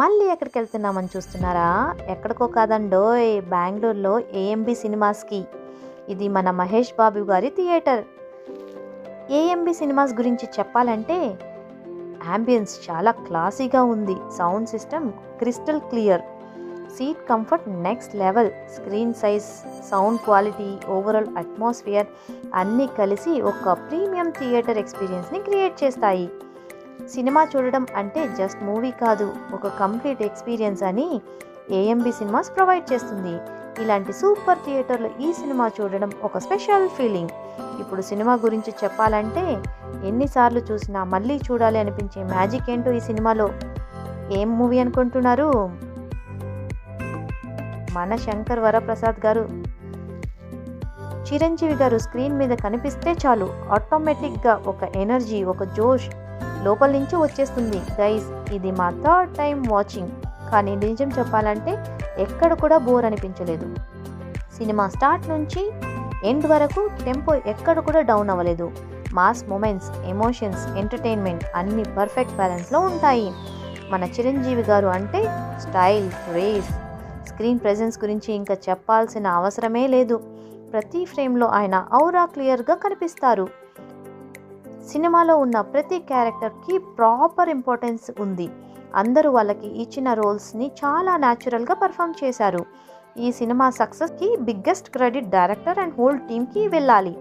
మళ్ళీ ఎక్కడికి వెళ్తున్నామని చూస్తున్నారా? ఎక్కడికో కాదండోయ్, బెంగళూరులో ఏఎంబి సినిమాస్కి. ఇది మన మహేష్ బాబు గారి థియేటర్. ఏఎంబి సినిమాస్ గురించి చెప్పాలంటే యాంబియన్స్ చాలా క్లాసీగా ఉంది, sound system crystal clear, seat comfort next level, screen size, sound quality, overall atmosphere అన్నీ కలిసి ఒక ప్రీమియం థియేటర్ ఎక్స్పీరియన్స్ని క్రియేట్ చేస్తాయి. సినిమా చూడడం అంటే జస్ట్ మూవీ కాదు, ఒక కంప్లీట్ ఎక్స్పీరియన్స్ అని ఏఎంబి సినిమాస్ ప్రొవైడ్ చేస్తుంది. ఇలాంటి సూపర్ థియేటర్లో ఈ సినిమా చూడడం ఒక స్పెషల్ ఫీలింగ్. ఇప్పుడు సినిమా గురించి చెప్పాలంటే ఎన్నిసార్లు చూసినా మళ్ళీ చూడాలి అనిపించే మ్యాజిక్ ఏంటో ఈ సినిమాలో. ఏం మూవీ అనుకుంటున్నారు? మన శంకర్ వరప్రసాద్ గారు, చిరంజీవి గారు స్క్రీన్ మీద కనిపిస్తే చాలు ఆటోమేటిక్గా ఒక ఎనర్జీ, ఒక జోష్ లోపల నుంచి వచ్చేస్తుంది. గైస్, ఇది మా థర్డ్ టైం వాచింగ్, కానీ నిజం చెప్పాలంటే ఎక్కడ కూడా బోర్ అనిపించలేదు. సినిమా స్టార్ట్ నుంచి ఎండ్ వరకు టెంపో ఎక్కడ కూడా డౌన్ అవ్వలేదు. మాస్ మూమెంట్స్, ఎమోషన్స్, ఎంటర్టైన్మెంట్ అన్నీ పర్ఫెక్ట్ బ్యాలెన్స్లో ఉంటాయి. మన చిరంజీవి గారు అంటే స్టైల్, రేస్, స్క్రీన్ ప్రెజెన్స్ గురించి ఇంకా చెప్పాల్సిన అవసరమే లేదు. ప్రతి ఫ్రేమ్లో ఆయన ఔరా క్లియర్గా కనిపిస్తారు. సినిమాలో ఉన్న ప్రతి క్యారెక్టర్కి ప్రాపర్ ఇంపార్టెన్స్ ఉంది. అందరూ వాళ్ళకి ఇచ్చిన రోల్స్ని చాలా న్యాచురల్గా పర్ఫామ్ చేశారు. ఈ సినిమా సక్సెస్కి biggest credit director and whole టీమ్కి వెళ్ళాలి.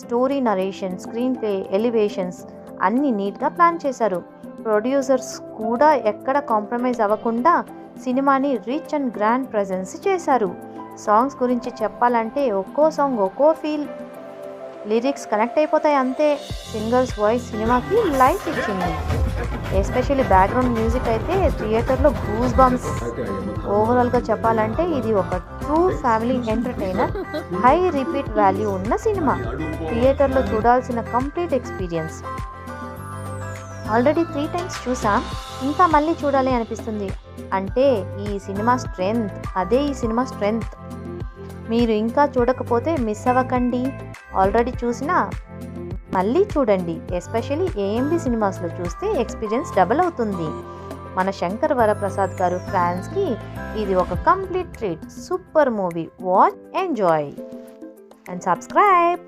Story, narration, screenplay, elevations అన్నీ నీట్గా ప్లాన్ చేశారు. ప్రొడ్యూసర్స్ కూడా ఎక్కడ కాంప్రమైజ్ అవ్వకుండా సినిమాని రిచ్ అండ్ గ్రాండ్ ప్రెజెన్స్ చేశారు. సాంగ్స్ గురించి చెప్పాలంటే ఒక్కో సాంగ్ ఒక్కో ఫీల్, లిరిక్స్ కనెక్ట్ అయిపోతాయి అంతే. సింగర్స్ వాయిస్ సినిమాకి లైఫ్ ఇచ్చింది. ఎస్పెషల్లీ బ్యాక్గ్రౌండ్ మ్యూజిక్ అయితే థియేటర్లో గూస్ బంప్స్. ఓవరాల్గా చెప్పాలంటే ఇది ఒక true family entertainer, high repeat value ఉన్న సినిమా. థియేటర్లో చూడాల్సిన కంప్లీట్ ఎక్స్పీరియన్స్. ఆల్రెడీ 3 times చూసాం, ఇంకా మళ్ళీ చూడాలి అనిపిస్తుంది. అంటే ఈ సినిమా స్ట్రెంగ్త్, అదే ఈ సినిమా స్ట్రెంగ్త్. మీరు ఇంకా చూడకపోతే మిస్ అవ్వకండి. ఆల్రెడీ చూసినా మళ్ళీ చూడండి. ఎస్పెషల్లీ ఏఎంబి సినిమాస్లో చూస్తే ఎక్స్పీరియన్స్ డబుల్ అవుతుంది. మన శంకర్ వరప్రసాద్ గారు ఫ్యాన్స్కి ఇది ఒక complete treat. Super movie. Watch, enjoy and subscribe.